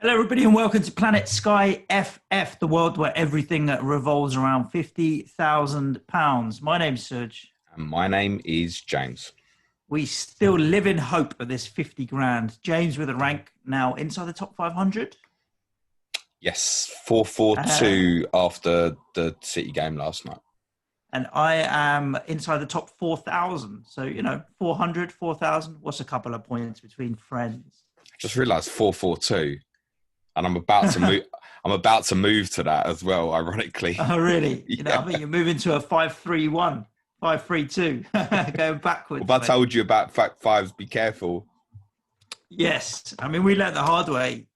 Hello, everybody, and welcome to Planet Sky FF, the world where everything revolves around £50,000. My name's Suj. And my name is James. We still live in hope of this 50 grand. James with a rank now inside the top 500. Yes, 442 after the City game last night. And I am inside the top 4,000. So, 400, 4,000. What's a couple of points between friends? I just realised 442. And I'm about to move. I'm about to move to that as well. Ironically. Oh, really? Yeah. I think you're moving to a 5-3-1, 5-3-2, going backwards. Well, I told you about fact fives. Be careful. Yes, I mean we learned the hard way,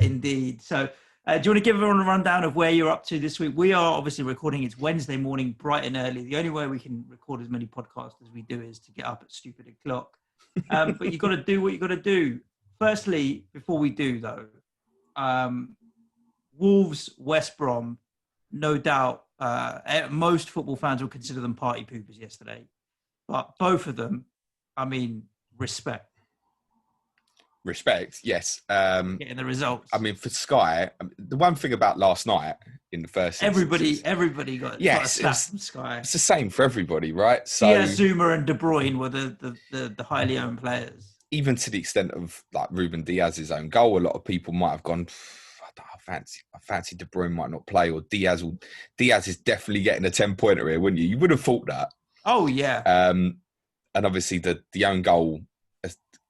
indeed. So, do you want to give everyone a rundown of where you're up to this week? We are obviously recording. It's Wednesday morning, bright and early. The only way we can record as many podcasts as we do is to get up at stupid o'clock. But you've got to do what you've got to do. Firstly, before we do though. Wolves, West Brom, no doubt. Most football fans will consider them party poopers yesterday, but both of them, I mean, respect. Respect, yes. Getting the results. I mean, for Sky, the one thing about last night in the first everybody got a slap from Sky. It's the same for everybody, right? So Zouma and De Bruyne were the highly owned players. Even to the extent of like Ruben Diaz's own goal, a lot of people might have gone, I fancy De Bruyne might not play, or Diaz is definitely getting a 10-pointer here, wouldn't you? You would have thought that. Oh yeah. And obviously the own goal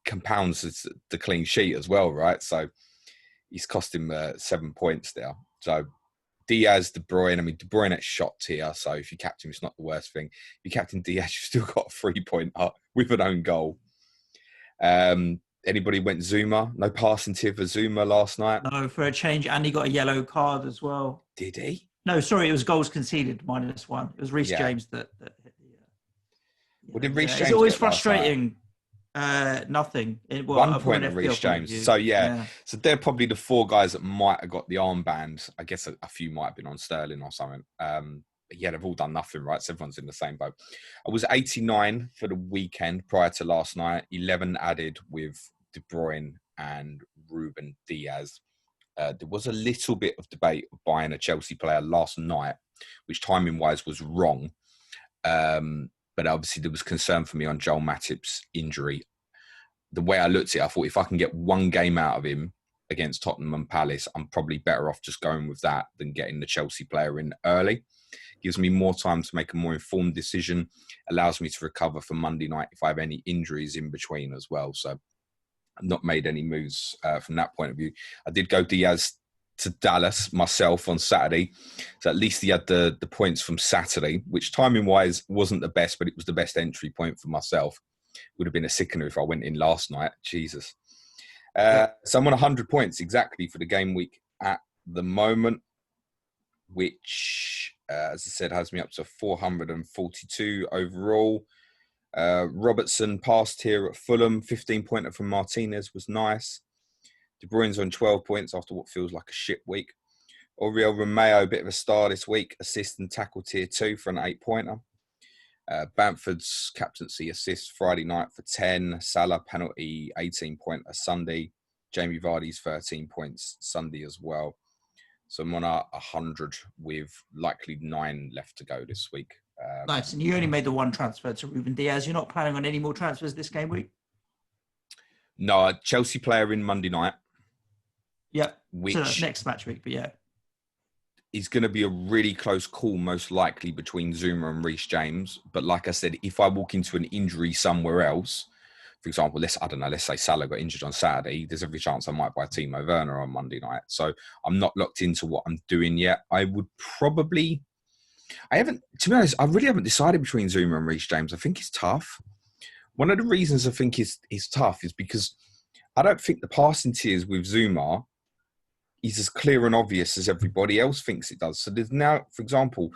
compounds the clean sheet as well, right? So he's cost him 7 points there. So Diaz, De Bruyne. I mean, De Bruyne at shots here, so if you captain him, it's not the worst thing. If you captain Diaz, you've still got a 3-pointer with an own goal. Anybody went Zouma? No passing tier for Zouma last night? No, for a change. And he got a yellow card as well. Did he? No, sorry, it was goals conceded -1. It was Reece James that hit the... Well, did Reece James It's always frustrating. Nothing. 1 point of Reece James. So, yeah. So they're probably the 4 guys that might have got the armband. I guess a few might have been on Sterling or something. Yeah, they've all done nothing, right? So everyone's in the same boat. I was 89 for the weekend prior to last night. 11 added with De Bruyne and Ruben Diaz. There was a little bit of debate of buying a Chelsea player last night, which timing-wise was wrong. But obviously there was concern for me on Joel Matip's injury. The way I looked at it, I thought if I can get one game out of him against Tottenham and Palace, I'm probably better off just going with that than getting the Chelsea player in early. Gives me more time to make a more informed decision, allows me to recover for Monday night if I have any injuries in between as well. So I've not made any moves from that point of view. I did go Diaz to Dallas myself on Saturday. So at least he had the points from Saturday, which timing-wise wasn't the best, but it was the best entry point for myself. Would have been a sickener if I went in last night. Jesus. So I'm on 100 points exactly for the game week at the moment, which, as I said, has me up to 442 overall. Robertson passed here at Fulham. 15-pointer from Martinez was nice. De Bruyne's on 12 points after what feels like a shit week. Oriol Romeo, a bit of a star this week. Assist and tackle tier 2 for an 8-pointer. Bamford's captaincy assist Friday night for 10. Salah penalty 18-pointer Sunday. Jamie Vardy's 13 points Sunday as well. So I'm on 100 with likely 9 left to go this week. Nice. And you only made the one transfer to Ruben Diaz. You're not planning on any more transfers this game week? No, a Chelsea player in Monday night. Yep. Which so next match week, but yeah. Is going to be a really close call, most likely, between Zouma and Reece James. But like I said, if I walk into an injury somewhere else, for example, let's say Salah got injured on Saturday, there's every chance I might buy Timo Werner on Monday night. So I'm not locked into what I'm doing yet. I would probably... to be honest, I really haven't decided between Zouma and Reece James. I think it's tough. One of the reasons I think it's tough is because I don't think the passing tiers with Zouma is as clear and obvious as everybody else thinks it does. So there's now, for example,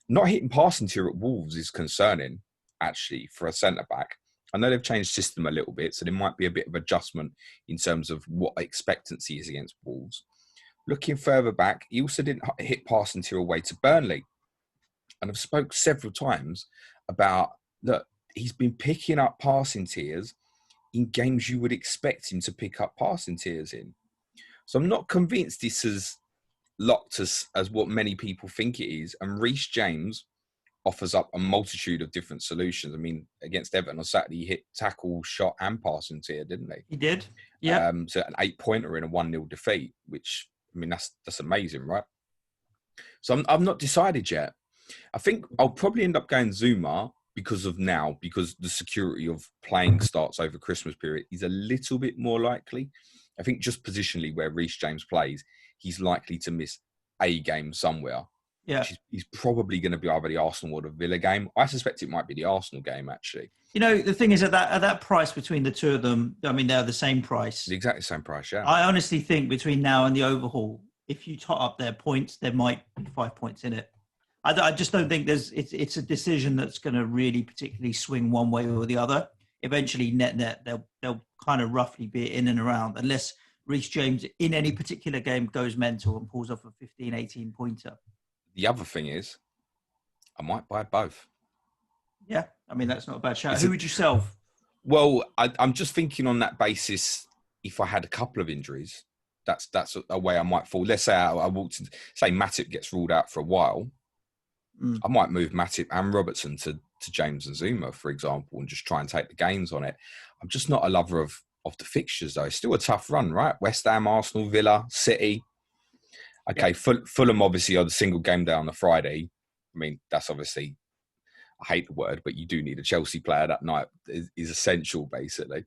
not hitting passing tier at Wolves is concerning, actually, for a centre-back. I know they've changed system a little bit, so there might be a bit of adjustment in terms of what expectancy is against Wolves. Looking further back, he also didn't hit passing tier away to Burnley. And I've spoke several times about that he's been picking up passing tiers in games you would expect him to pick up passing tiers in. So I'm not convinced this is locked as what many people think it is. And Reece James offers up a multitude of different solutions. I mean, against Everton on Saturday, he hit tackle, shot, and passing tier, didn't he? He did. Yeah. So an 8-pointer in a 1-0 defeat, which, I mean, that's amazing, right? So I'm not decided yet. I think I'll probably end up going Zouma because the security of playing starts over Christmas period is a little bit more likely. I think just positionally where Reece James plays, he's likely to miss a game somewhere. Yeah. He's probably going to be either the Arsenal or the Villa game. I suspect it might be the Arsenal game, actually. You know, the thing is, at that price between the two of them, I mean, they're the same price. The exactly same price, yeah. I honestly think between now and the overhaul, if you tot up their points, there might be 5 points in it. I just don't think it's a decision that's going to really particularly swing one way or the other. Eventually, net, they'll kind of roughly be in and around, unless Reece James in any particular game goes mental and pulls off a 15, 18 pointer. The other thing is, I might buy both. Yeah, I mean, that's not a bad shout. Who would you sell? Well, I'm just thinking on that basis, if I had a couple of injuries, that's a way I might fall. Let's say I walked in, say Matip gets ruled out for a while. I might move Matip and Robertson to James and Zouma, for example, and just try and take the gains on it. I'm just not a lover of the fixtures, though. It's still a tough run, right? West Ham, Arsenal, Villa, City. Okay, yeah. Fulham obviously are the single game day on the Friday. I mean, that's obviously, I hate the word, but you do need a Chelsea player that night is essential, basically.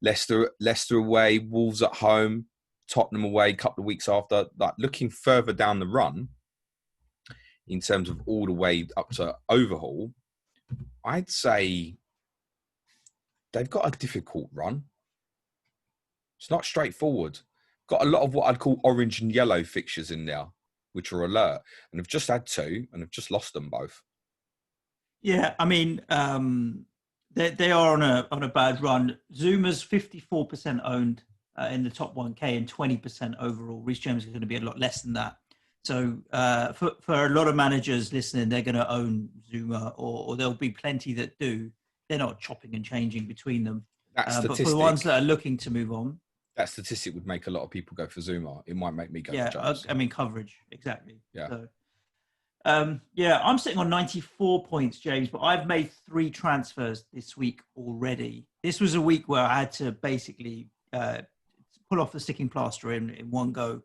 Leicester away, Wolves at home, Tottenham away a couple of weeks after. Like, looking further down the run, in terms of all the way up to overhaul, I'd say they've got a difficult run. It's not straightforward. Got a lot of what I'd call orange and yellow fixtures in there, which are alert. And they've just had 2, and they've just lost them both. Yeah, I mean, they are on a bad run. Zuma's 54% owned in the top 1K and 20% overall. Reece James is going to be a lot less than that. So for a lot of managers listening, they're going to own Zouma, or there'll be plenty that do. They're not chopping and changing between them. But for the ones that are looking to move on, that statistic would make a lot of people go for Zouma. It might make me go for James. I mean, coverage, exactly. Yeah. So, I'm sitting on 94 points, James, but I've made 3 transfers this week already. This was a week where I had to basically pull off the sticking plaster in one go.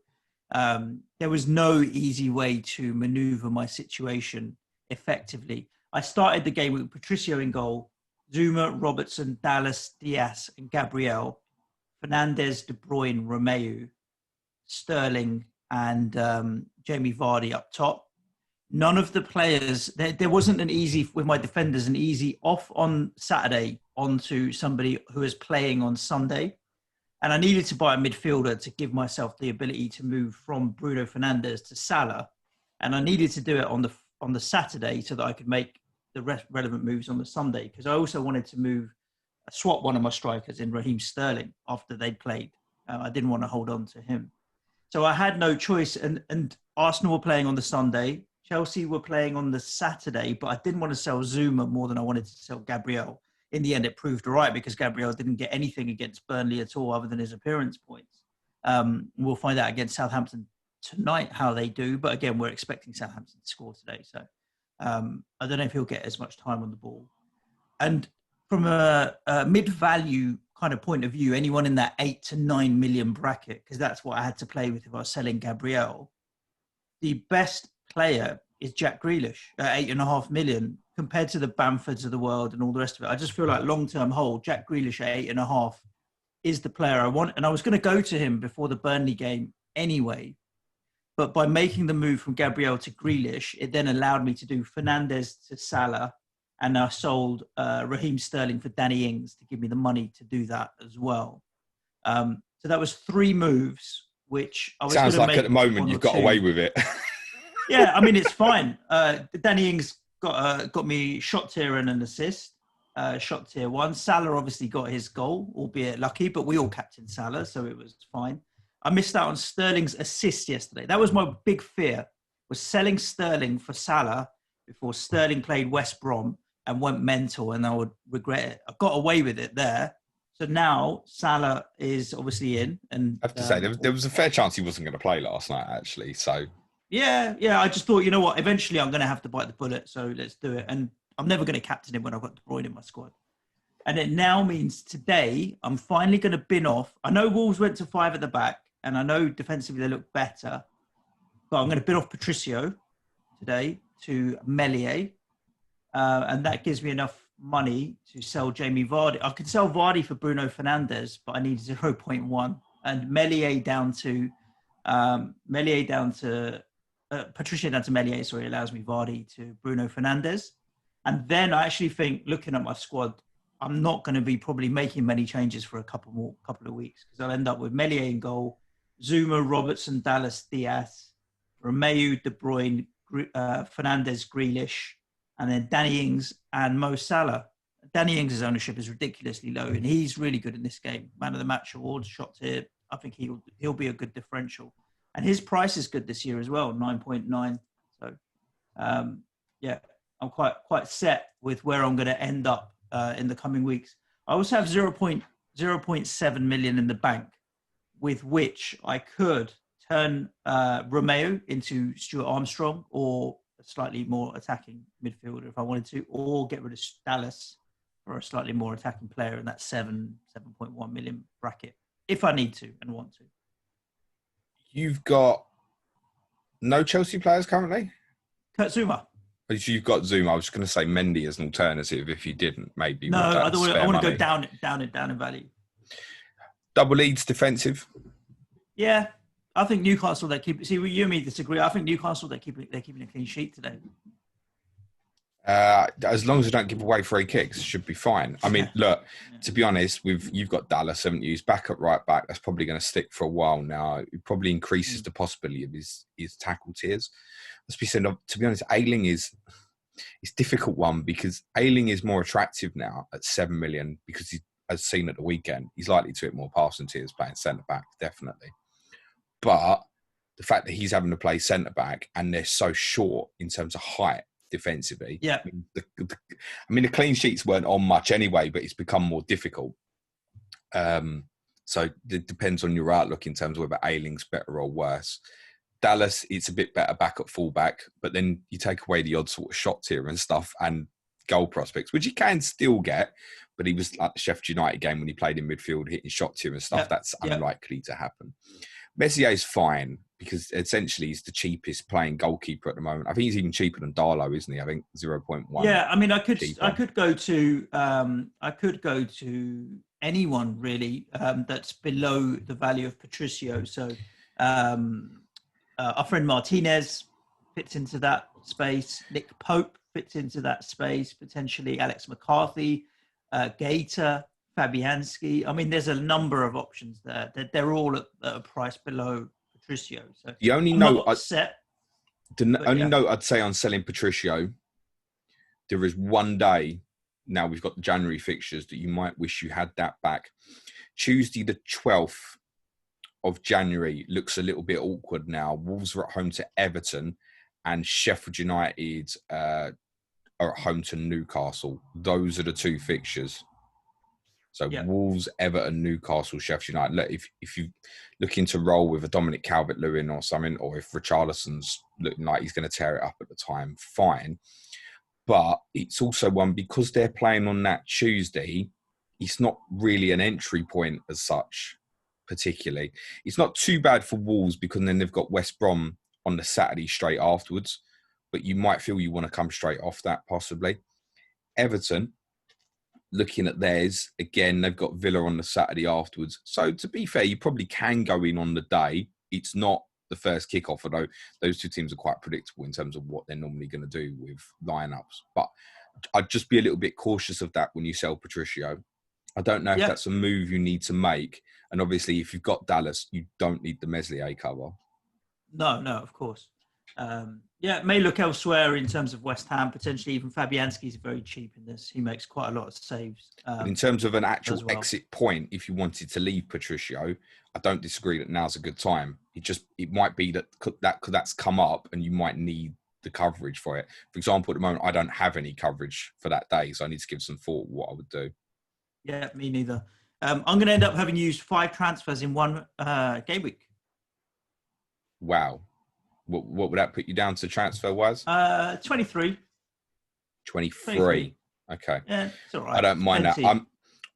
There was no easy way to maneuver my situation effectively. I started the game with Patricio in goal, Zouma, Robertson, Dallas, Diaz, and Gabriel, Fernandes, De Bruyne, Romeu, Sterling, and Jamie Vardy up top. None of the players, there wasn't an easy, with my defenders, an easy off on Saturday onto somebody who is playing on Sunday. And I needed to buy a midfielder to give myself the ability to move from Bruno Fernandes to Salah. And I needed to do it on the Saturday so that I could make the relevant moves on the Sunday. Because I also wanted to swap one of my strikers in Raheem Sterling after they'd played. I didn't want to hold on to him. So I had no choice. And Arsenal were playing on the Sunday. Chelsea were playing on the Saturday. But I didn't want to sell Zouma more than I wanted to sell Gabriel. In the end, it proved all right because Gabriel didn't get anything against Burnley at all other than his appearance points. We'll find out against Southampton tonight how they do. But again, we're expecting Southampton to score today. So I don't know if he'll get as much time on the ball. And from a mid-value kind of point of view, anyone in that 8 to 9 million bracket, because that's what I had to play with if I was selling Gabriel, the best player is Jack Grealish at 8.5 million compared to the Bamfords of the world and all the rest of it. I just feel like long-term hold, Jack Grealish at 8.5 is the player I want. And I was going to go to him before the Burnley game anyway. But by making the move from Gabriel to Grealish, it then allowed me to do Fernandes to Salah. And I sold Raheem Sterling for Danny Ings to give me the money to do that as well. So that was 3 moves, which I was Sounds like at the moment you've got away with it. Yeah, I mean, it's fine. Danny Ings got me shot tier and an assist, shot tier 1. Salah obviously got his goal, albeit lucky, but we all captained Salah, so it was fine. I missed out on Sterling's assist yesterday. That was my big fear, was selling Sterling for Salah before Sterling played West Brom and went mental, and I would regret it. I got away with it there, So now Salah is obviously in, and I have to say there was a fair chance he wasn't going to play last night, actually. So yeah. I just thought, you know what? Eventually, I'm going to have to bite the bullet, so let's do it. And I'm never going to captain him when I've got Bruyne in my squad. And it now means today I'm finally going to bin off. I know Wolves went to 5 at the back, and I know defensively they look better, but I'm going to bin off Patricio today to Meslier, and that gives me enough money to sell Jamie Vardy. I could sell Vardy for Bruno Fernandes, but I need 0.1, and Meslier down to Patricio down to Meslier. Sorry, allows me Vardy to Bruno Fernandes, and then I actually think, looking at my squad, I'm not going to be probably making many changes for a couple of weeks, because I'll end up with Meslier in goal, Zouma, Robertson, Dallas, Diaz, Romeu, De Bruyne, Fernandes, Grealish, and then Danny Ings and Mo Salah. Danny Ings' ownership is ridiculously low, and he's really good in this game. Man of the match awards, shots here. I think he'll be a good differential, and his price is good this year as well, 9.9. So, yeah, I'm quite set with where I'm going to end up in the coming weeks. I also have 0.7 million in the bank, with which I could turn Romeo into Stuart Armstrong, or a slightly more attacking midfielder if I wanted to, or get rid of Dallas for a slightly more attacking player in that 7.1 million bracket, if I need to and want to. You've got no Chelsea players currently? Kurt Zouma. You've got Zouma. I was just going to say Mendy as an alternative if you didn't, maybe. No, I want to go down in value. Double Leeds defensive. Yeah, I think Newcastle, they keep. See, you and me disagree. I think Newcastle, they're keeping a clean sheet today. As long as they don't give away free kicks, should be fine. I mean, look, to be honest, you've got Dallas, haven't you? He's back at right back. That's probably going to stick for a while now. It probably increases the possibility of his tackle tiers. Let's be said. To be honest, Ayling it's a difficult one, because Ayling is more attractive now at 7 million, because he, as seen at the weekend, he's likely to hit more passing tiers playing centre back, definitely. But the fact that he's having to play centre back and they're so short in terms of height defensively. Yeah. I mean, the clean sheets weren't on much anyway, but it's become more difficult. So it depends on your outlook in terms of whether Ayling's better or worse. Dallas, it's a bit better back at fullback, but then you take away the odd sort of shots here and stuff and goal prospects, which he can still get, but he was like the Sheffield United game when he played in midfield, hitting shots here and stuff. Yeah. That's unlikely to happen. Messier's fine, because essentially he's the cheapest playing goalkeeper at the moment. I think he's even cheaper than Darlow, isn't he? I think 0.1. Yeah, I mean, I could go to anyone really that's below the value of Patricio. So our friend Martinez fits into that space. Nick Pope fits into that space, potentially Alex McCarthy, Gator, Fabianski. I mean, there's a number of options there. They're all at a price below Patricio. So the only note I'd say on selling Patricio, there is one day, now we've got the January fixtures, that you might wish you had that back. Tuesday the 12th of January looks a little bit awkward now. Wolves are at home to Everton, and Sheffield United are at home to Newcastle. Those are the two fixtures. So Wolves, Everton, Newcastle, Sheffield United. Look, if you looking to roll with a Dominic Calvert-Lewin or something, or if Richarlison's looking like he's going to tear it up at the time, fine. But it's also one, because they're playing on that Tuesday, it's not really an entry point as such, particularly. It's not too bad for Wolves, because then they've got West Brom on the Saturday straight afterwards. But you might feel you want to come straight off that, possibly. Everton, looking at theirs, again, they've got Villa on the Saturday afterwards. So to be fair, you probably can go in on the day. It's not the first kickoff, although those two teams are quite predictable in terms of what they're normally going to do with lineups. But I'd just be a little bit cautious of that when you sell Patricio. I don't know if that's a move you need to make. And obviously, if you've got Dallas, you don't need the Meslier cover. No, of course. May look elsewhere in terms of West Ham. Potentially even Fabianski's very cheap in this. He makes quite a lot of saves. But in terms of an actual exit point, if you wanted to leave Patricio, I don't disagree that now's a good time. It might be that's come up and you might need the coverage for it. For example, at the moment, I don't have any coverage for that day, so I need to give some thought what I would do. Yeah, me neither. I'm going to end up having used 5 transfers in one game week. Wow. What would that put you down to transfer-wise? 23. 23. Okay. Yeah, it's all right. I don't mind that.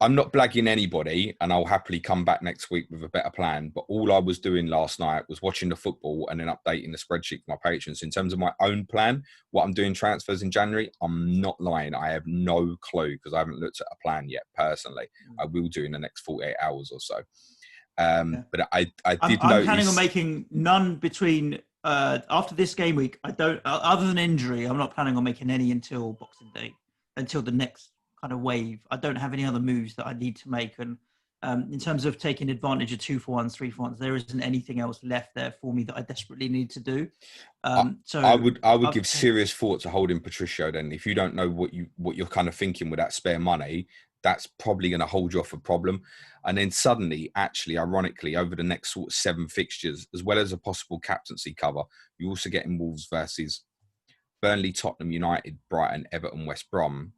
I'm not blagging anybody, and I'll happily come back next week with a better plan. But all I was doing last night was watching the football and then updating the spreadsheet for my patrons. In terms of my own plan, what I'm doing transfers in January, I'm not lying. I have no clue because I haven't looked at a plan yet personally. I will do in the next 48 hours or so. But I did notice... I'm planning on making none between... after this game week, I don't... Other than injury, I'm not planning on making any until Boxing Day, until the next kind of wave. I don't have any other moves that I need to make, and in terms of taking advantage of 2-for-1s, 3-for-1s, there isn't anything else left there for me that I desperately need to do. So I would give serious thought to holding Patricio. Then, if you don't know what you're kind of thinking with that spare money, that's probably going to hold you off a problem. And then suddenly, actually, ironically, over the next sort of 7 fixtures, as well as a possible captaincy cover, you also get in Wolves versus Burnley, Tottenham, United, Brighton, Everton, West Brom.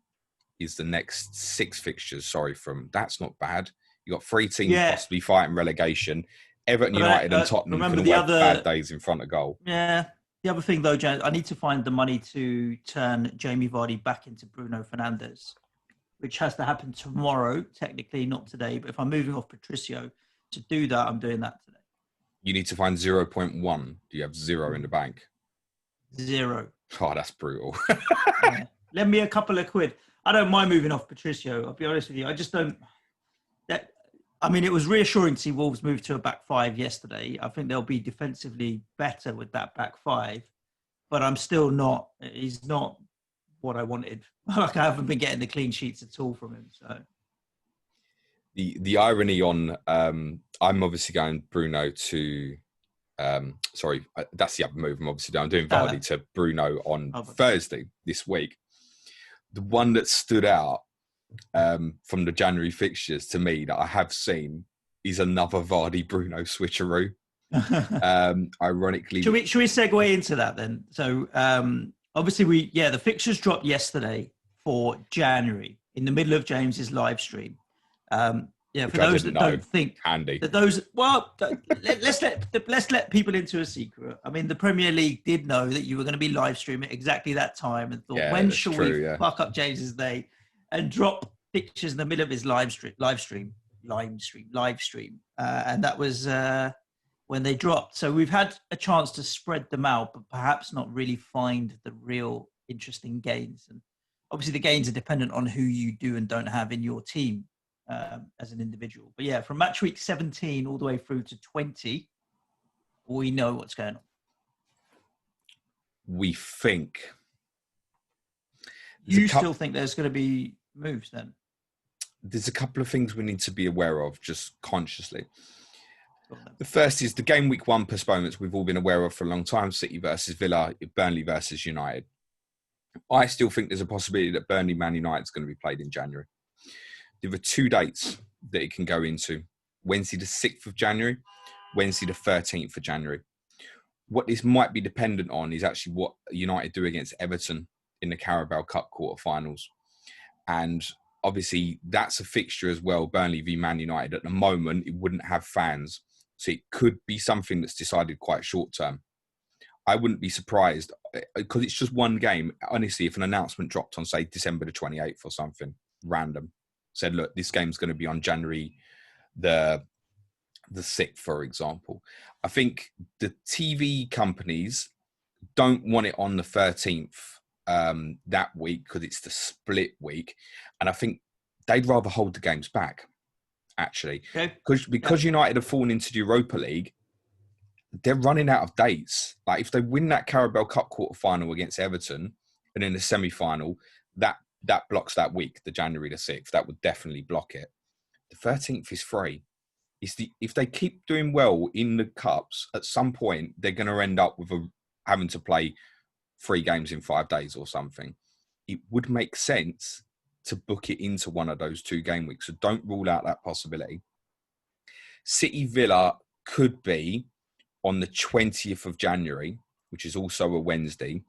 Is the next 6 fixtures, that's not bad. You got 3 teams possibly fighting relegation. Everton, United and Tottenham can have bad days in front of goal. Yeah. The other thing though, James, I need to find the money to turn Jamie Vardy back into Bruno Fernandes, which has to happen tomorrow, technically, not today. But if I'm moving off Patricio, to do that, I'm doing that today. You need to find 0.1. Do you have 0 in the bank? 0. Oh, that's brutal. Yeah. Lend me a couple of quid. I don't mind moving off Patricio. I'll be honest with you. I just don't. It was reassuring to see Wolves move to a back 5 yesterday. I think they'll be defensively better with that back 5, but I'm still not. He's not what I wanted. Like, I haven't been getting the clean sheets at all from him. So the irony on I'm obviously going Bruno to. That's the other move. I'm obviously doing. I'm doing Vardy to Bruno on Thursday this week. The one that stood out from the January fixtures to me that I have seen is another Vardy Bruno switcheroo. Ironically, should we segue into that then? So obviously the fixtures dropped yesterday for January in the middle of James's live stream. For those that don't think handy that those let's let people into a secret. I mean, the Premier League did know that you were going to be live streaming at exactly that time and thought, when shall we fuck up James's day and drop pictures in the middle of his live stream, and that was when they dropped. So we've had a chance to spread them out, but perhaps not really find the real interesting gains. And obviously, the gains are dependent on who you do and don't have in your team. As an individual. But yeah, from match week 17 all the way through to 20, we know what's going on. We think. You still think there's going to be moves then? There's a couple of things we need to be aware of just consciously. The first is the game week 1 postponements we've all been aware of for a long time. City versus Villa, Burnley versus United. I still think there's a possibility that Burnley Man United is going to be played in January. There are 2 dates that it can go into. Wednesday the 6th of January, Wednesday the 13th of January. What this might be dependent on is actually what United do against Everton in the Carabao Cup quarterfinals. And obviously that's a fixture as well, Burnley v Man United. At the moment, it wouldn't have fans. So it could be something that's decided quite short term. I wouldn't be surprised because it's just one game. Honestly, if an announcement dropped on, say, December the 28th or something random, said, look, this game's going to be on January the 6th, for example. I think the TV companies don't want it on the 13th that week because it's the split week. And I think they'd rather hold the games back, actually. Okay. Because United have fallen into the Europa League, they're running out of dates. Like, if they win that Carabao Cup quarterfinal against Everton and in the semi-final, that blocks that week, the January the 6th. That would definitely block it. The 13th is free. If they keep doing well in the cups, at some point, they're going to end up with having to play 3 games in 5 days or something. It would make sense to book it into one of those 2 game weeks. So don't rule out that possibility. City Villa could be on the 20th of January, which is also a Wednesday.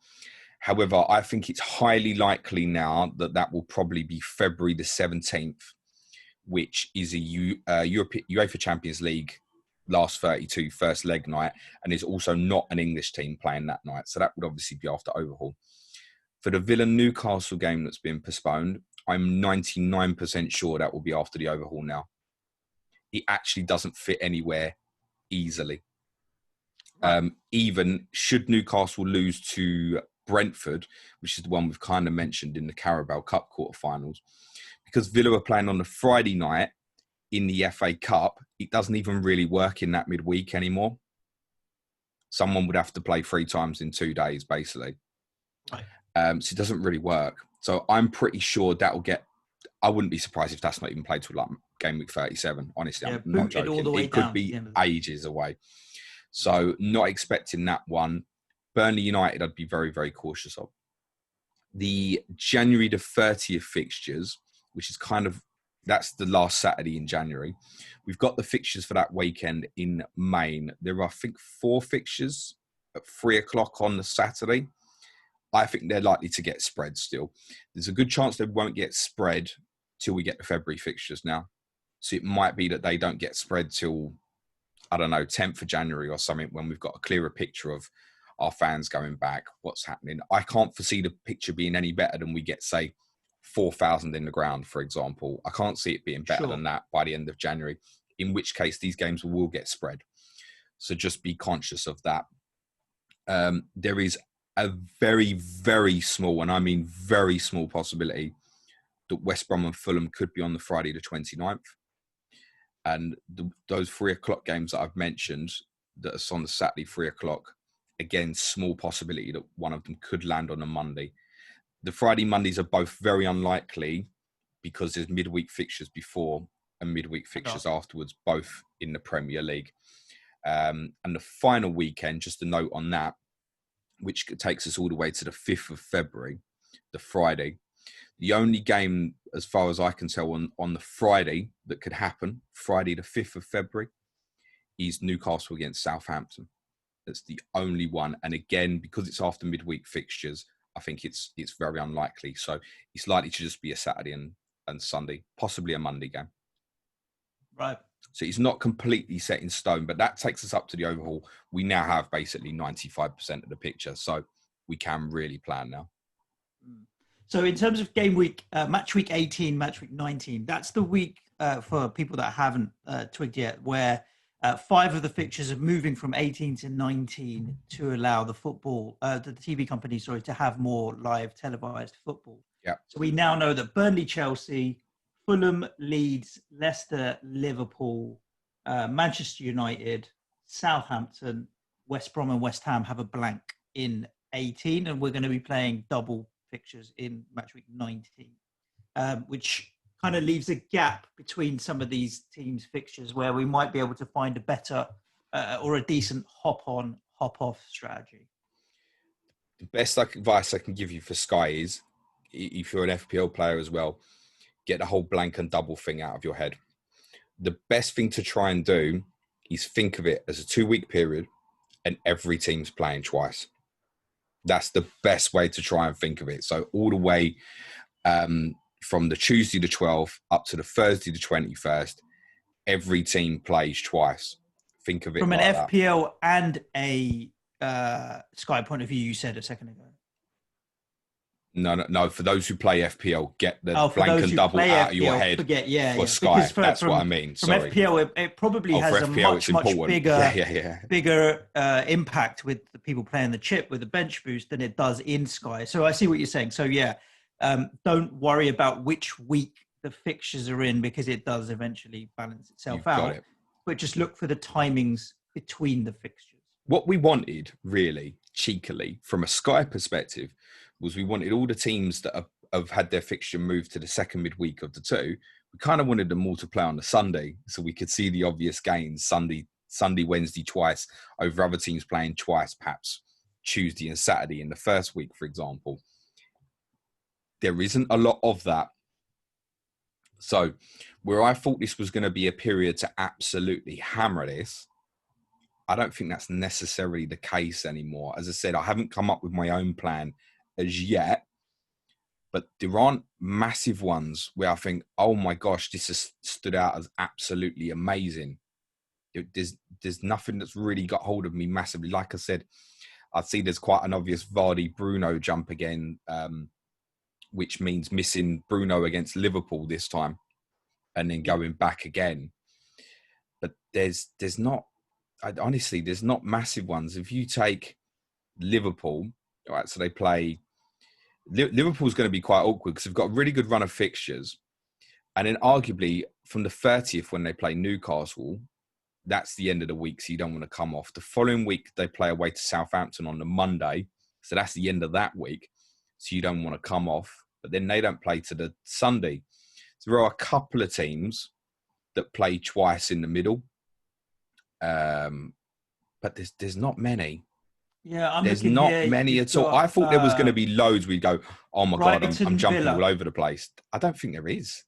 However, I think it's highly likely now that will probably be February the 17th, which is a UEFA Champions League last 32 first leg night, and is also not an English team playing that night. So that would obviously be after overhaul. For the Villa-Newcastle game that's been postponed, I'm 99% sure that will be after the overhaul now. It actually doesn't fit anywhere easily. Right. Even should Newcastle lose to Brentford, which is the one we've kind of mentioned in the Carabao Cup quarterfinals, because Villa are playing on the Friday night in the FA Cup, it doesn't even really work in that midweek anymore. Someone would have to play 3 times in 2 days, basically. Right. So it doesn't really work. So I'm pretty sure that will get... I wouldn't be surprised if that's not even played till like game week 37. Honestly, I'm not joking. All the way it could be ages away. So not expecting that one. Burnley United, I'd be very, very cautious of. The January the 30th fixtures, which is kind of... That's the last Saturday in January. We've got the fixtures for that weekend in Maine. There are, I think, 4 fixtures at 3 o'clock on the Saturday. I think they're likely to get spread still. There's a good chance they won't get spread till we get the February fixtures now. So it might be that they don't get spread till, I don't know, 10th of January or something, when we've got a clearer picture of our fans going back, what's happening. I can't foresee the picture being any better than we get, say, 4,000 in the ground, for example. I can't see it being better than that by the end of January, in which case these games will get spread. So just be conscious of that. There is a very, very small, and I mean very small, possibility that West Brom and Fulham could be on the Friday the 29th. And those 3 o'clock games that I've mentioned, that are on the Saturday 3 o'clock, again, small possibility that one of them could land on a Monday. The Friday Mondays are both very unlikely because there's midweek fixtures before and midweek fixtures afterwards, both in the Premier League. And the final weekend, just a note on that, which takes us all the way to the 5th of February, the Friday. The only game, as far as I can tell, on the Friday that could happen, Friday the 5th of February, is Newcastle against Southampton. That's the only one. And again, because it's after midweek fixtures, I think it's very unlikely. So it's likely to just be a Saturday and Sunday, possibly a Monday game. Right. So it's not completely set in stone, but that takes us up to the overhaul. We now have basically 95% of the picture, so we can really plan now. So in terms of game week, match week 18, match week 19, that's the week for people that haven't twigged yet, where 5 of the fixtures are moving from 18 to 19 to allow the TV company, to have more live televised football. Yeah. So we now know that Burnley, Chelsea, Fulham, Leeds, Leicester, Liverpool, Manchester United, Southampton, West Brom and West Ham have a blank in 18, and we're going to be playing double fixtures in match week 19, which kind of leaves a gap between some of these teams' fixtures where we might be able to find a better or a decent hop-on, hop-off strategy. The best advice I can give you for Sky is, if you're an FPL player as well, get the whole blank and double thing out of your head. The best thing to try and do is think of it as a 2-week period and every team's playing twice. That's the best way to try and think of it. So all the way from the Tuesday the 12th up to the Thursday the 21st, every team plays twice. Think of it from an FPL and a Sky point of view, you said a second ago. No. For those who play FPL, get the blank and double out of your head for Sky. That's what I mean. From FPL, it probably has a much bigger impact with the people playing the chip with the bench boost than it does in Sky. So I see what you're saying. So yeah, don't worry about which week the fixtures are in, because it does eventually balance itself out. But just look for the timings between the fixtures. What we wanted, really, cheekily, from a Sky perspective, was we wanted all the teams that have had their fixture moved to the second midweek of the 2. We kind of wanted them all to play on the Sunday, so we could see the obvious gains Sunday, Wednesday twice, over other teams playing twice, perhaps Tuesday and Saturday in the first week, for example. There isn't a lot of that. So where I thought this was going to be a period to absolutely hammer this, I don't think that's necessarily the case anymore. As I said, I haven't come up with my own plan as yet, but there aren't massive ones where I think, oh my gosh, this has stood out as absolutely amazing. There's nothing that's really got hold of me massively. Like I said, I see there's quite an obvious Vardy Bruno jump again, which means missing Bruno against Liverpool this time and then going back again. But there's not, honestly, there's not massive ones. If you take Liverpool, all right, so they play, Liverpool's going to be quite awkward because they've got a really good run of fixtures. And then arguably from the 30th when they play Newcastle, that's the end of the week, so you don't want to come off. The following week, they play away to Southampton on the Monday, so that's the end of that week, so you don't want to come off. But then they don't play to the Sunday. So there are a couple of teams that play twice in the middle, but there's not many. Yeah, there's not many at all. I thought there was going to be loads. We'd go, oh my God, I'm jumping all over the place. I don't think there is.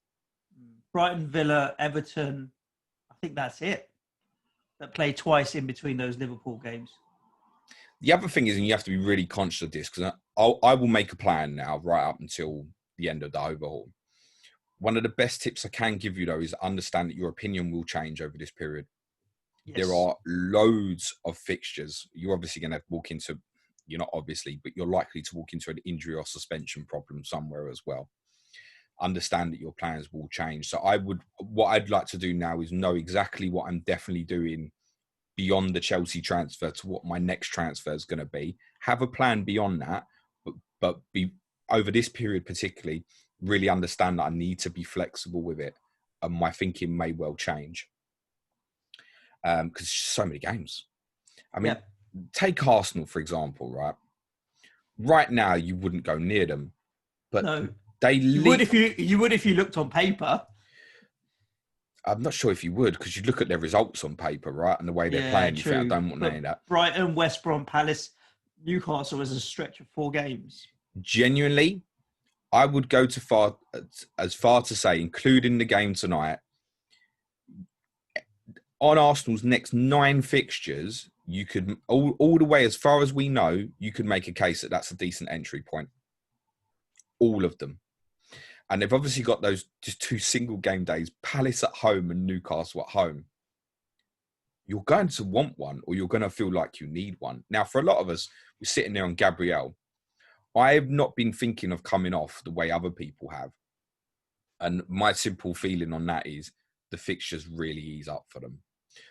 Brighton, Villa, Everton, I think that's it. That play twice in between those Liverpool games. The other thing is, and you have to be really conscious of this, because I will make a plan now right up until the end of the overhaul. One of the best tips I can give you, though, is understand that your opinion will change over this period. Yes. There are loads of fixtures. You're obviously going to walk into, you're not obviously, but you're likely to walk into an injury or suspension problem somewhere as well. Understand that your plans will change. So what I'd like to do now is know exactly what I'm definitely doing beyond the Chelsea transfer to what my next transfer is going to be. Have a plan beyond that, but be over this period particularly, really understand that I need to be flexible with it, and my thinking may well change. Because so many games. I mean, take Arsenal, for example, right? Right now, you wouldn't go near them, but no. You would if you looked on paper. I'm not sure if you would, because you look at their results on paper, right, and the way they're playing. You think, I don't want any of that. Brighton, West Brom, Palace, Newcastle as a stretch of 4 games. Genuinely, I would go as far to say, including the game tonight, on Arsenal's next 9 fixtures, you could all the way as far as we know, you could make a case that that's a decent entry point. All of them. And they've obviously got those just 2 single game days, Palace at home and Newcastle at home. You're going to want one, or you're going to feel like you need one. Now, for a lot of us, we're sitting there on Gabriel. I've not been thinking of coming off the way other people have. And my simple feeling on that is the fixtures really ease up for them.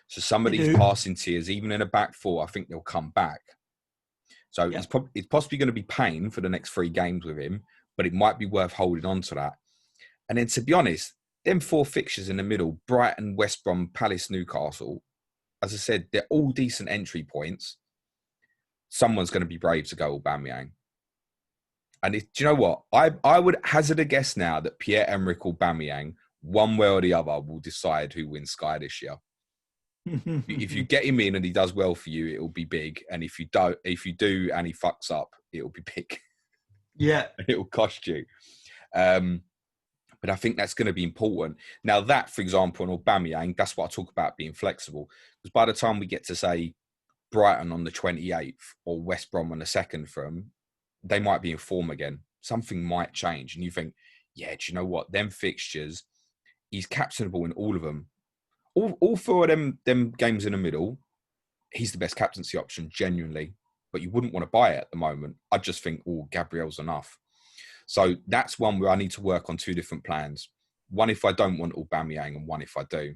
So some of these passing tiers, even in a back 4, I think they'll come back. So it's possibly going to be pain for the next 3 games with him, but it might be worth holding on to that. And then, to be honest, them 4 fixtures in the middle, Brighton, West Brom, Palace, Newcastle, as I said, they're all decent entry points. Someone's going to be brave to go Aubameyang. And do you know what? I would hazard a guess now that Pierre-Emerick Aubameyang, one way or the other, will decide who wins Sky this year. If you get him in and he does well for you, it'll be big. And if you do and he fucks up, it'll be big. Yeah. It'll cost you. But I think that's going to be important. Now that, for example, on Aubameyang, that's what I talk about being flexible. Because by the time we get to, say, Brighton on the 28th or West Brom on the 2nd for them, they might be in form again. Something might change. And you think, yeah, do you know what? Them fixtures, he's captainable in all of them. All 4 of them games in the middle, he's the best captaincy option, genuinely. But you wouldn't want to buy it at the moment. I just think, Gabriel's enough. So that's one where I need to work on 2 different plans. One if I don't want Aubameyang, and one if I do.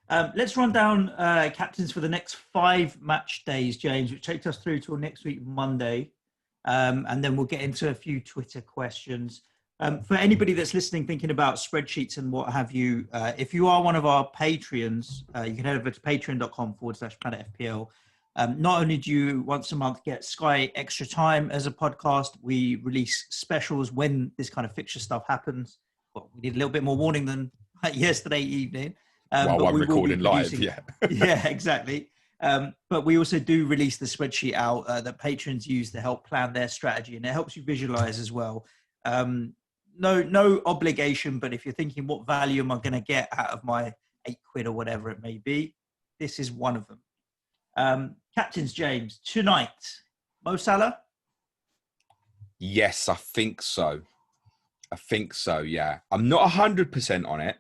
Let's run down captains for the next 5 match days, James, which takes us through till next week, Monday. And then we'll get into a few Twitter questions. For anybody that's listening, thinking about spreadsheets and what have you, if you are one of our Patreons, you can head over to patreon.com/planetfpl. Not only do you once a month get Sky Extra Time as a podcast, we release specials when this kind of fixture stuff happens. Well, we need a little bit more warning than yesterday evening. While I'm recording live, yeah. Yeah, exactly. But we also do release the spreadsheet out that patrons use to help plan their strategy, and it helps you visualize as well. No obligation, but if you're thinking, what value am I going to get out of my £8 or whatever it may be, this is one of them. Captains, James, tonight, Mo Salah? Yes, I think so. Yeah. I'm not 100% on it,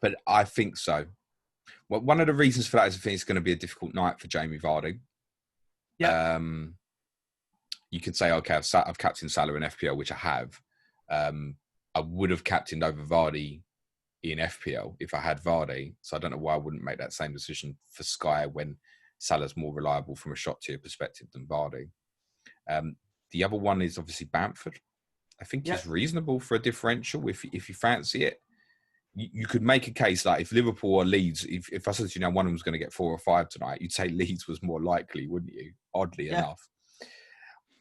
but I think so. Well, one of the reasons for that is I think it's going to be a difficult night for Jamie Vardy. Yeah. You can say, okay, I've captained Salah in FPL, which I have. I would have captained over Vardy in FPL if I had Vardy. So I don't know why I wouldn't make that same decision for Sky when Salah's more reliable from a shot tier perspective than Vardy. The other one is obviously Bamford. I think it's reasonable for a differential if you fancy it. You could make a case that if Liverpool or Leeds, if I said to you now one of them's going to get 4 or 5 tonight, you'd say Leeds was more likely, wouldn't you? Oddly enough.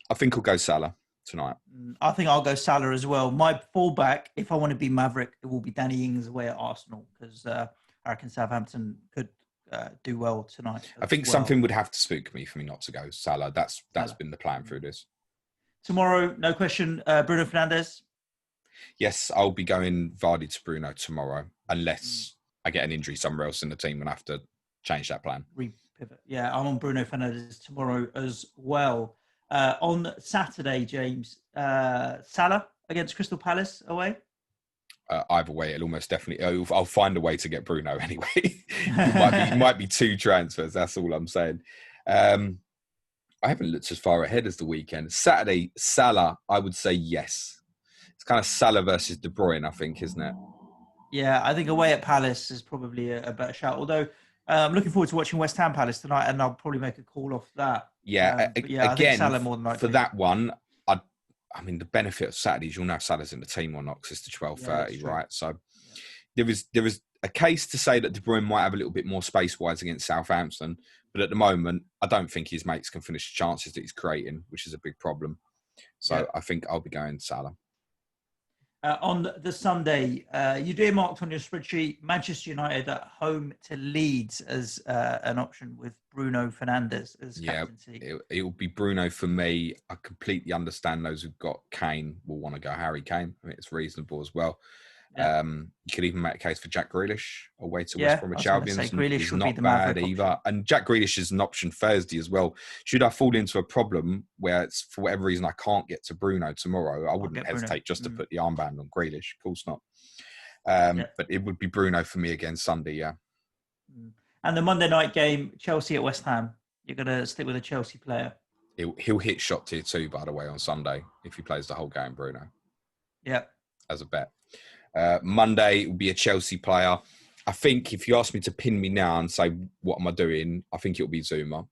I think I'll go Salah tonight. I think I'll go Salah as well. My fallback, if I want to be Maverick, it will be Danny Ings away at Arsenal because I reckon Southampton could do well tonight. I think something would have to spook me for me not to go Salah. That's been the plan through this. Tomorrow, no question, Bruno Fernandes. Yes, I'll be going Vardy to Bruno tomorrow, unless I get an injury somewhere else in the team and I have to change that plan. Repivot. Yeah, I'm on Bruno Fernandes tomorrow as well. On Saturday, James, Salah against Crystal Palace away? Either way, it'll almost definitely... I'll find a way to get Bruno anyway. It might be 2 transfers, that's all I'm saying. I haven't looked as far ahead as the weekend. Saturday, Salah, I would say yes. It's kind of Salah versus De Bruyne, I think, isn't it? Yeah, I think away at Palace is probably a better shout. Although I'm looking forward to watching West Ham Palace tonight, and I'll probably make a call off that. Yeah, again, I think Salah more than likely. For that one, I mean, the benefit of Saturdays, you'll know if Salah's in the team or not, because it's to 12:30, right? So there is a case to say that De Bruyne might have a little bit more space-wise against Southampton, but at the moment, I don't think his mates can finish the chances that he's creating, which is a big problem. So I think I'll be going Salah. On the Sunday, you do marked on your spreadsheet Manchester United at home to Leeds as an option with Bruno Fernandes as captaincy. It will be Bruno for me. I completely understand those who've got Kane will want to go Harry Kane. I mean, it's reasonable as well. Yeah. You could even make a case for Jack Grealish away to West Bromwich Albion. Grealish would not be bad either. Option. And Jack Grealish is an option Thursday as well. Should I fall into a problem where it's for whatever reason I can't get to Bruno tomorrow, I wouldn't hesitate just to put the armband on Grealish. Of course not. But it would be Bruno for me again Sunday, yeah. And the Monday night game, Chelsea at West Ham. You're going to stick with a Chelsea player. He'll hit shot tier 2, by the way, on Sunday if he plays the whole game, Bruno. Yeah. As a bet. Monday will be a Chelsea player. I think if you ask me to pin me now and say, what am I doing? I think it'll be Zouma.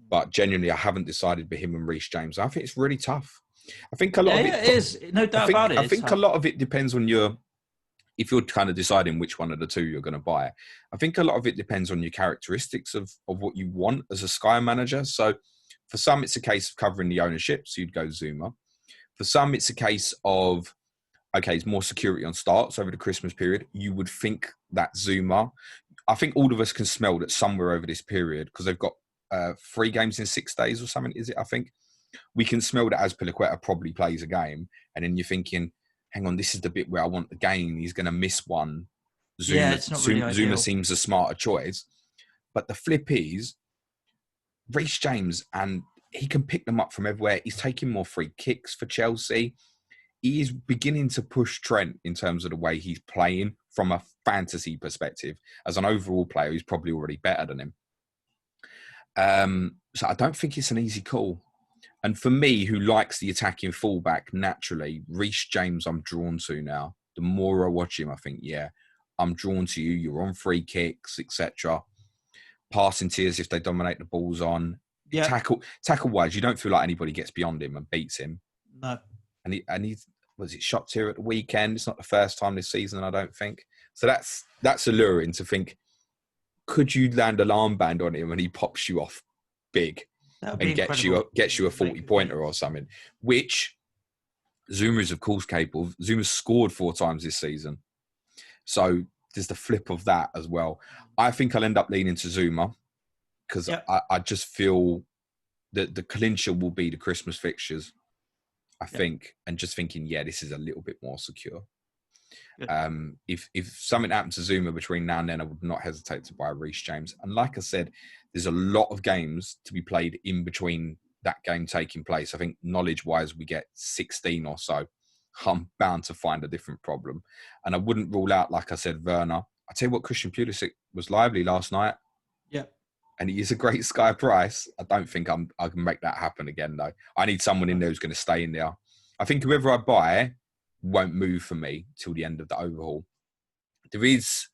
But genuinely, I haven't decided for him and Reece James. I think it's really tough. I think a lot of it is. No doubt about it. I think a lot of it depends on if you're kind of deciding which one of the two you're going to buy. I think a lot of it depends on your characteristics of what you want as a Sky manager. So for some, it's a case of covering the ownership. So you'd go Zouma. For some, it's a case of, okay, it's more security on starts over the Christmas period. You would think that Zouma, I think all of us can smell that somewhere over this period, because they've got 3 games in 6 days or something, is it? I think we can smell that Azpilicueta probably plays a game. And then you're thinking, hang on, this is the bit where I want the game. He's going to miss one. Zouma seems a smarter choice. But the flip is, Reece James, and he can pick them up from everywhere. He's taking more free kicks for Chelsea. He is beginning to push Trent in terms of the way he's playing from a fantasy perspective. As an overall player, he's probably already better than him. So I don't think it's an easy call. And for me, who likes the attacking fullback naturally, Reece James I'm drawn to now. The more I watch him, I think, yeah, I'm drawn to you. You're on free kicks, etc. Passing tiers if they dominate the balls on. Yeah. Tackle-wise, you don't feel like anybody gets beyond him and beats him. No. And he was it shot here at the weekend? It's not the first time this season, I don't think. So that's alluring to think, could you land an armband on him and he pops you off big and gets you a 40-pointer or something? Which Zouma is, of course, capable. Zouma's scored 4 times this season. So there's the flip of that as well. I think I'll end up leaning to Zouma because I just feel that the clincher will be the Christmas fixtures. I think, and just thinking, yeah, this is a little bit more secure. If something happened to Zouma between now and then, I would not hesitate to buy Reece James. And like I said, there's a lot of games to be played in between that game taking place. I think knowledge-wise, we get 16 or so. I'm bound to find a different problem. And I wouldn't rule out, like I said, Werner. I tell you what, Christian Pulisic was lively last night. Yeah. And he is a great Sky price. I don't think I can make that happen again, though. I need someone in there who's going to stay in there. I think whoever I buy won't move for me till the end of the overhaul. There is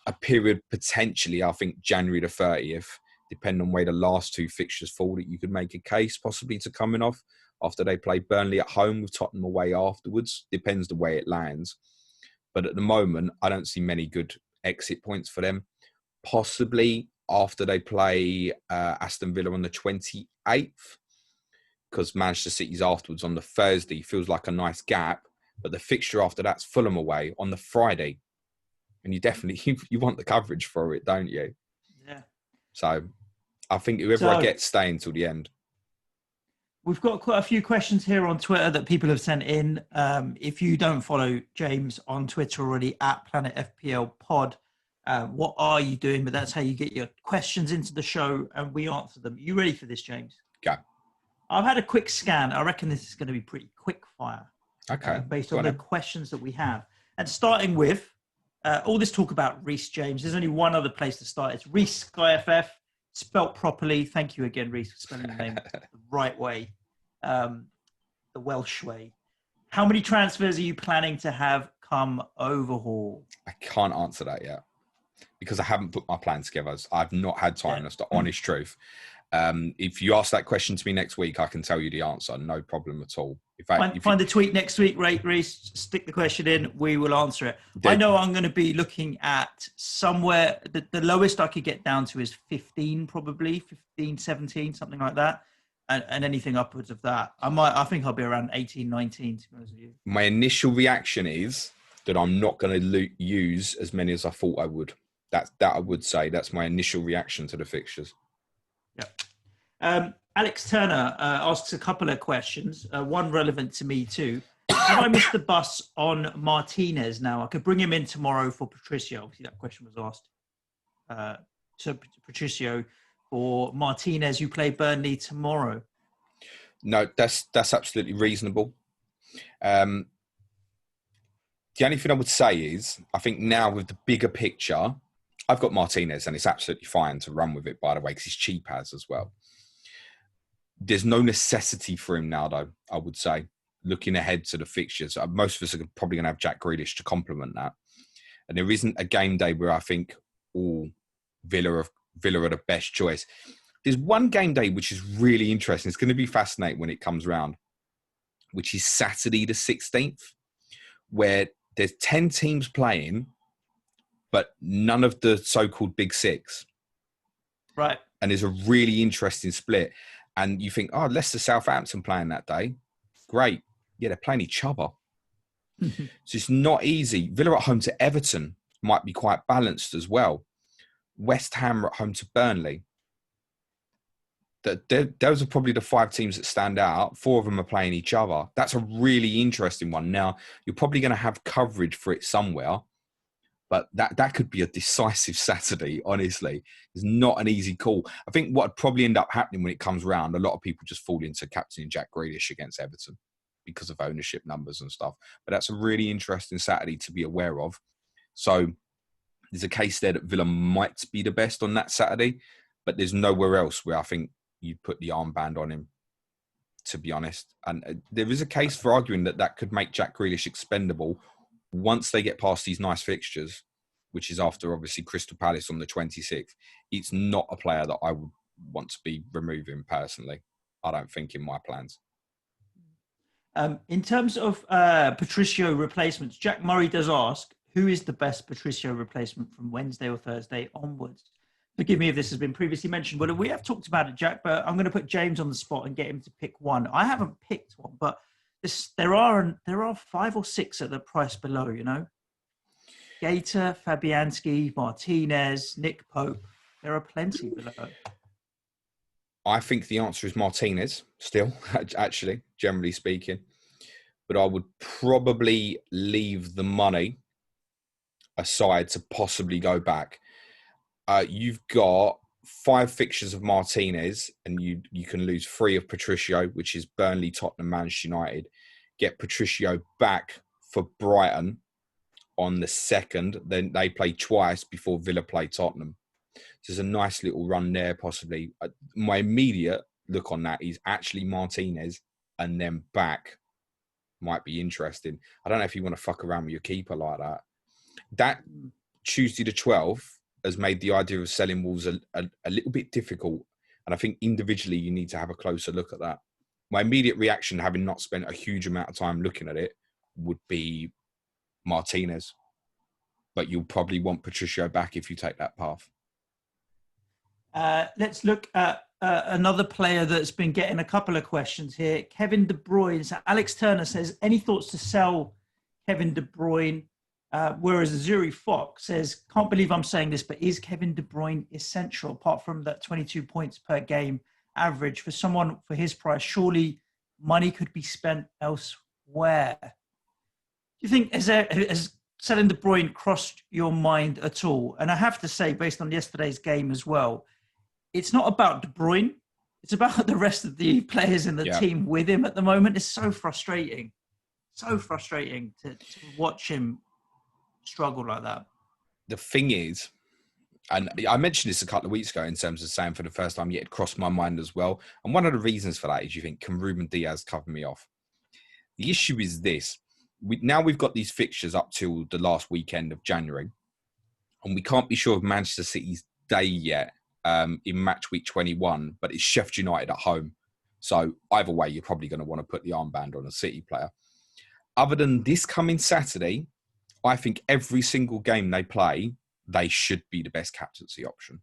a period potentially, I think January the 30th, depending on where the last two fixtures fall, that you could make a case possibly to coming off after they play Burnley at home with Tottenham away afterwards. Depends the way it lands. But at the moment, I don't see many good exit points for them. Possibly after they play Aston Villa on the 28th, because Manchester City's afterwards on the Thursday feels like a nice gap. But the fixture after that's Fulham away on the Friday. And you definitely, you want the coverage for it, don't you? Yeah. So I think whoever I get stay until the end. We've got quite a few questions here on Twitter that people have sent in. If you don't follow James on Twitter already, at Planet FPL Pod, what are you doing? But that's how you get your questions into the show and we answer them. You ready for this, James? Go. I've had a quick scan. I reckon this is going to be pretty quick fire. Okay. Based on the questions that we have. And starting with all this talk about Reece James, there's only one other place to start. It's Reece Sky FF, spelt properly. Thank you again, Reece, for spelling the name the right way, the Welsh way. How many transfers are you planning to have come overhaul? I can't answer that yet because I haven't put my plan together. I've not had time. That's the honest truth. If you ask that question to me next week, I can tell you the answer. No problem at all. In fact, find the tweet next week, right, Reece? Stick the question in. We will answer it. I know I'm going to be looking at somewhere. The lowest I could get down to is 15, probably 15, 17, something like that. And anything upwards of that, I think I'll be around 18, 19. To be honest with you. My initial reaction is that I'm not going to use as many as I thought I would. That I would say that's my initial reaction to the fixtures. Yeah. Alex Turner asks a couple of questions, one relevant to me too. Have I missed the bus on Martinez now? I could bring him in tomorrow for Patricio. Obviously, that question was asked to Patricio for Martinez, who play Burnley tomorrow. No, that's absolutely reasonable. The only thing I would say is, I think now with the bigger picture, I've got Martinez and it's absolutely fine to run with it, by the way, because he's cheap as well. There's no necessity for him now, though, I would say, looking ahead to the fixtures. Most of us are probably going to have Jack Grealish to complement that. And there isn't a game day where I think, Villa are the best choice. There's one game day which is really interesting. It's going to be fascinating when it comes around, which is Saturday the 16th, where there's 10 teams playing, but none of the so-called big six. Right. And there's a really interesting split. And you think, Leicester Southampton playing that day. Great. Yeah, they're playing each other. So it's not easy. Villa at home to Everton might be quite balanced as well. West Ham at home to Burnley. Those are probably the 5 teams that stand out. 4 of them are playing each other. That's a really interesting one. Now, you're probably going to have coverage for it somewhere. But that could be a decisive Saturday, honestly. It's not an easy call. I think what would probably end up happening when it comes around, a lot of people just fall into captaining Jack Grealish against Everton because of ownership numbers and stuff. But that's a really interesting Saturday to be aware of. So there's a case there that Villa might be the best on that Saturday, but there's nowhere else where I think you'd put the armband on him, to be honest. And there is a case for arguing that could make Jack Grealish expendable once they get past these nice fixtures, which is after, obviously, Crystal Palace on the 26th. It's not a player that I would want to be removing personally. I don't think in my plans. In terms of Patricio replacements, Jack Murray does ask, who is the best Patricio replacement from Wednesday or Thursday onwards? Forgive me if this has been previously mentioned, but we have talked about it, Jack, but I'm going to put James on the spot and get him to pick one. I haven't picked one, but there are 5 or 6 at the price below, you know. Gator, Fabianski, Martinez, Nick Pope. There are plenty below. I think the answer is Martinez still, actually, generally speaking. But I would probably leave the money aside to possibly go back. You've got 5 fixtures of Martinez, and you can lose 3 of Patricio, which is Burnley, Tottenham, Manchester United. Get Patricio back for Brighton on the 2nd. Then they play twice before Villa play Tottenham. So there's a nice little run there, possibly. My immediate look on that is actually Martinez and then back. Might be interesting. I don't know if you want to fuck around with your keeper like that. That Tuesday the 12th has made the idea of selling Wolves a little bit difficult. And I think individually you need to have a closer look at that. My immediate reaction, having not spent a huge amount of time looking at it, would be Martinez. But you'll probably want Patricio back if you take that path. Let's look at another player that's been getting a couple of questions here. Kevin De Bruyne. So Alex Turner says, any thoughts to sell Kevin De Bruyne? Whereas Zuri Fox says, can't believe I'm saying this, but is Kevin De Bruyne essential apart from that 22 points per game average for someone for his price? Surely money could be spent elsewhere. Do you think has selling De Bruyne crossed your mind at all? And I have to say, based on yesterday's game as well, it's not about De Bruyne. It's about the rest of the players in the team with him at the moment. It's so frustrating. So frustrating to watch him struggle like that. The thing is, and I mentioned this a couple of weeks ago in terms of saying for the first time, yet it crossed my mind as well. And one of the reasons for that is you think, can Ruben Diaz cover me off? The issue is this. Now we've got these fixtures up till the last weekend of January, and we can't be sure of Manchester City's day yet in match week 21, but it's Sheffield United at home. So either way, you're probably going to want to put the armband on a City player. Other than this coming Saturday, I think every single game they play, they should be the best captaincy option.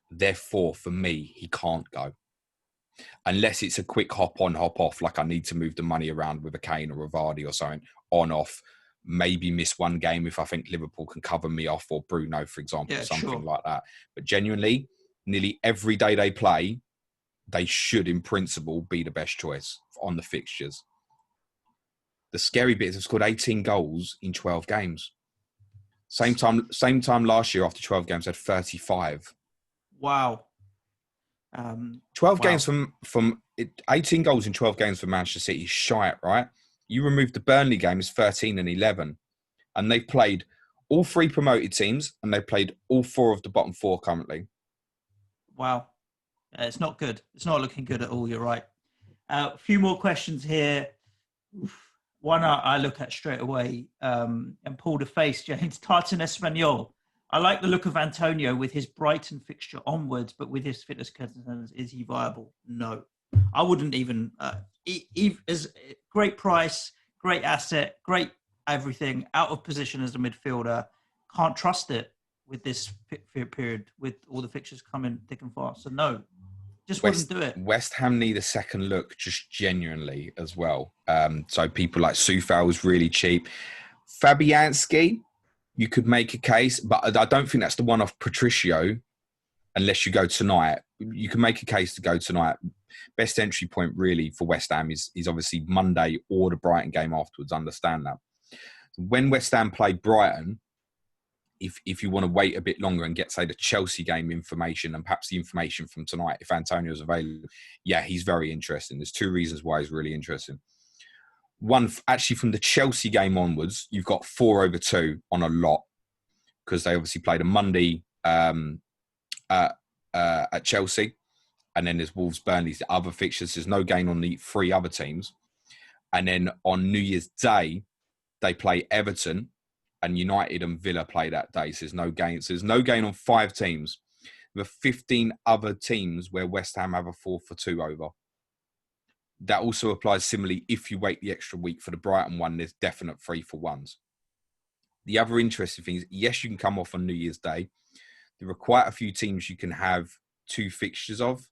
Therefore, for me, he can't go. Unless it's a quick hop on, hop off, like I need to move the money around with a Kane or a Vardy or something, on, off, maybe miss one game if I think Liverpool can cover me off, or Bruyne, for example, something like that. But genuinely, nearly every day they play, they should, in principle, be the best choice on the fixtures. The scary bit is they've scored 18 goals in 12 games. Same time last year after 12 games, they had 35. Wow. 12 games from 18 goals in 12 games for Manchester City is shite, right? You remove the Burnley game, it's 13 and 11. And they've played all 3 promoted teams, and they've played all 4 of the bottom 4 currently. Wow. It's not good. It's not looking good at all. You're right. A few more questions here. One I look at straight away and pull the face, James. Tartan Espanyol. I like the look of Antonio with his Brighton fixture onwards, but with his fitness concerns, is he viable? No. I wouldn't even... as great price, great asset, great everything, out of position as a midfielder. Can't trust it with this period, with all the fixtures coming thick and fast. So no. Just wouldn't do it. West Ham need a second look, just genuinely as well. So people like Soufal was really cheap. Fabianski, you could make a case, but I don't think that's the one off Patricio, unless you go tonight. You can make a case to go tonight. Best entry point really for West Ham is obviously Monday or the Brighton game afterwards. Understand that. When West Ham play Brighton, if you want to wait a bit longer and get, say, the Chelsea game information and perhaps the information from tonight, if Antonio's available, he's very interesting. There's 2 reasons why he's really interesting. One, actually from the Chelsea game onwards, you've got 4/2 on a lot, because they obviously played a Monday at Chelsea, and then there's Wolves, Burnley's the other fixtures. There's no gain on the 3 other teams. And then on New Year's Day, they play Everton, and United and Villa play that day. So there's no gain. So there's no gain on 5 teams. There are 15 other teams where West Ham have a 4/2 over. That also applies similarly if you wait the extra week for the Brighton one. There's definite 3-for-1s. The other interesting thing is, yes, you can come off on New Year's Day. There are quite a few teams you can have 2 fixtures of,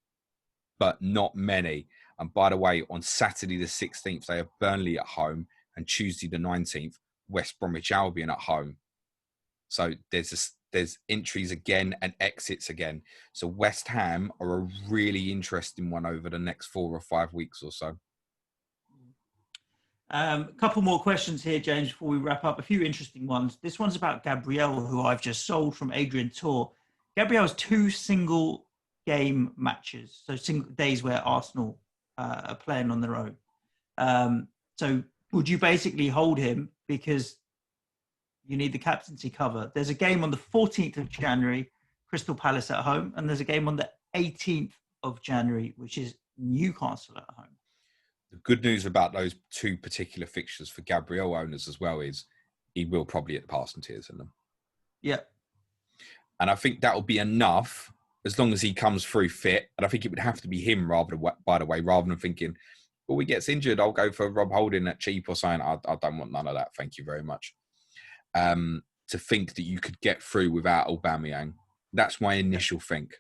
but not many. And by the way, on Saturday the 16th, they have Burnley at home, and Tuesday the 19th, West Bromwich Albion at home. So there's entries again and exits again. So West Ham are a really interesting one over the next 4 or 5 weeks or so. A couple more questions here, James, before we wrap up. A few interesting ones. This one's about Gabriel, who I've just sold from Adrian Tour. Gabriel has 2 single game matches, so single days where Arsenal are playing on their own. So would you basically hold him because you need the captaincy cover? There's a game on the 14th of January, Crystal Palace at home, and there's a game on the 18th of January, which is Newcastle at home. The good news about those 2 particular fixtures for Gabriel owners as well is he will probably hit the passing tiers in them. Yeah. And I think that'll be enough as long as he comes through fit. And I think it would have to be him, rather than thinking, well, he gets injured, I'll go for Rob Holding at cheap or something. I don't want none of that. Thank you very much. To think that you could get through without Aubameyang, that's my initial think.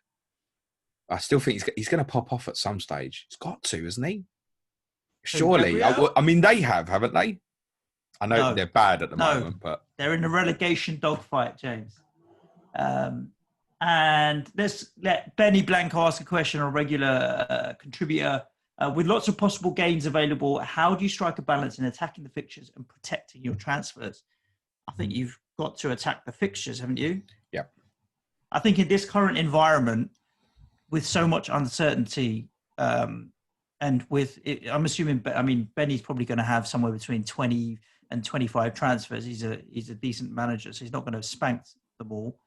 I still think he's going to pop off at some stage. He's got to, hasn't he? Surely. I mean, they haven't they? I know they're bad at the moment, but they're in a relegation dogfight, James. And let's let Benny Blanco ask a question, a regular contributor. With lots of possible gains available, how do you strike a balance in attacking the fixtures and protecting your transfers? I think you've got to attack the fixtures, haven't you? Yeah. I think in this current environment, with so much uncertainty, and with it, I'm assuming, Benny's probably going to have somewhere between 20 and 25 transfers. He's a decent manager, so he's not going to spank them all.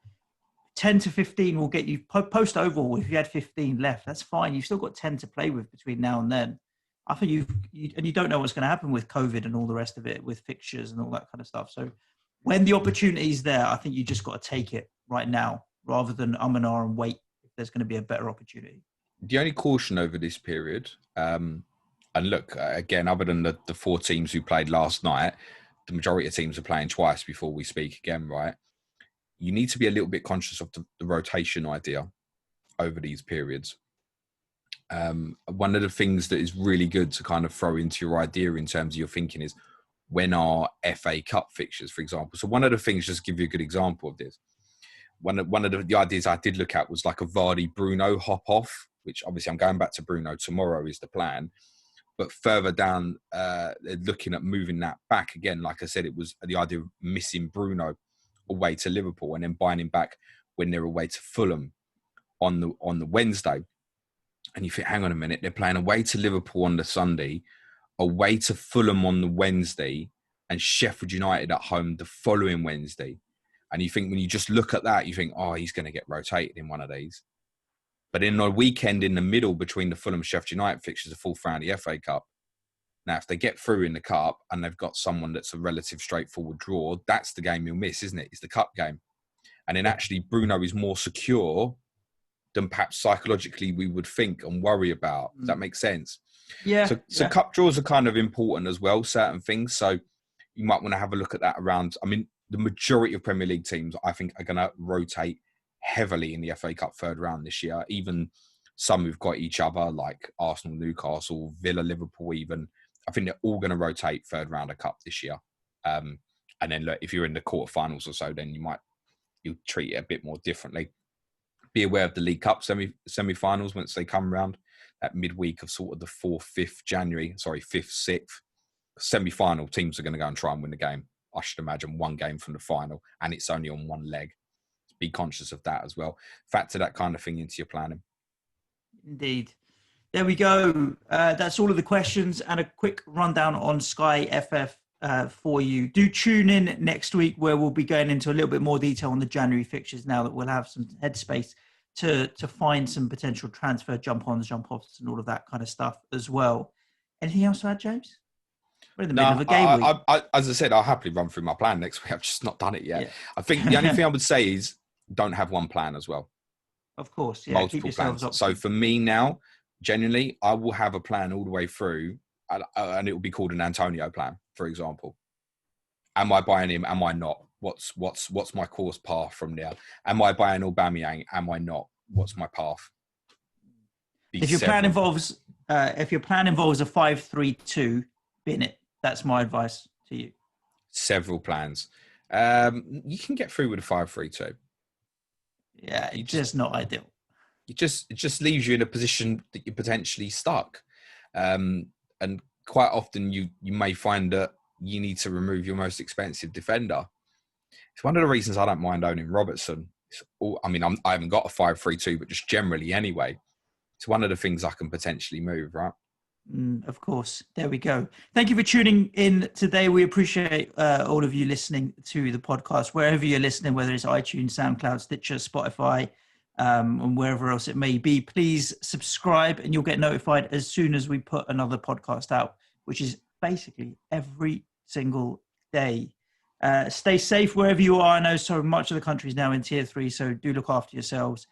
10 to 15 will get you post overhaul. If you had 15 left, that's fine. You've still got 10 to play with between now and then. I think you don't know what's going to happen with COVID and all the rest of it, with fixtures and all that kind of stuff. So when the opportunity is there, I think you just got to take it right now rather than and wait if there's going to be a better opportunity. The only caution over this period, and look, again, other than the 4 teams who played last night, the majority of teams are playing twice before we speak again, right? You need to be a little bit conscious of the rotation idea over these periods. One of the things that is really good to kind of throw into your idea in terms of your thinking is when are FA Cup fixtures, for example. So one of the things, just to give you a good example of this, one of the ideas I did look at was like a Vardy Bruno hop off, which obviously I'm going back to Bruno tomorrow is the plan. But further down, looking at moving that back again, like I said, it was the idea of missing Bruno away to Liverpool and then buying him back when they're away to Fulham on the Wednesday. And you think, hang on a minute, they're playing away to Liverpool on the Sunday, away to Fulham on the Wednesday, and Sheffield United at home the following Wednesday. And you think, when you just look at that, you think, oh, he's going to get rotated in one of these. But in a weekend in the middle between the Fulham Sheffield United fixtures, a 4th round of the FA Cup. Now, if they get through in the Cup and they've got someone that's a relative straightforward draw, that's the game you'll miss, isn't it? It's the Cup game. And then actually Bruno is more secure than perhaps psychologically we would think and worry about. Does that make sense? Yeah. So Cup draws are kind of important as well, certain things. So you might want to have a look at that around. I mean, the majority of Premier League teams, I think, are going to rotate heavily in the FA Cup 3rd round this year. Even some who've got each other, like Arsenal, Newcastle, Villa, Liverpool even. I think they're all going to rotate 3rd round of Cup this year. And then look, if you're in the quarterfinals or so, then you'll treat it a bit more differently. Be aware of the League Cup semi-finals once they come around at midweek of sort of the 5th, 6th. Semi-final teams are going to go and try and win the game. I should imagine one game from the final, and it's only on one leg. Be conscious of that as well. Factor that kind of thing into your planning. Indeed. There we go. That's all of the questions and a quick rundown on Sky FF for you. Do tune in next week where we'll be going into a little bit more detail on the January fixtures now that we'll have some headspace to find some potential transfer jump-ons, jump-offs and all of that kind of stuff as well. Anything else to add, James? We're in the middle of a game week. As I said, I'll happily run through my plan next week. I've just not done it yet. Yeah. I think the only thing I would say is don't have one plan as well. Of course, yeah. Multiple plans. So for me now, genuinely, I will have a plan all the way through, and it will be called an Antonio plan, for example. Am I buying him? Am I not? What's my course path from there? Am I buying Aubameyang? Am I not? What's my path? If your plan involves a 5-3-2, bin it. That's my advice to you. Several plans. You can get through with a 5-3-2. Yeah, it's just not ideal. It just leaves you in a position that you're potentially stuck. And quite often you may find that you need to remove your most expensive defender. It's one of the reasons I don't mind owning Robertson I haven't got a 5-3-2, but just generally anyway, it's one of the things I can potentially move, right? Of course. There we go. Thank you for tuning in today. We appreciate all of you listening to the podcast, wherever you're listening, whether it's iTunes, SoundCloud, Stitcher, Spotify, and wherever else it may be. Please subscribe and you'll get notified as soon as we put another podcast out, which is basically every single day. Stay safe wherever you are. I know so much of the country is now in tier 3, so do look after yourselves.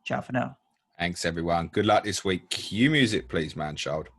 Ciao for now. Thanks, everyone. Good luck this week. Cue music, please, man, child.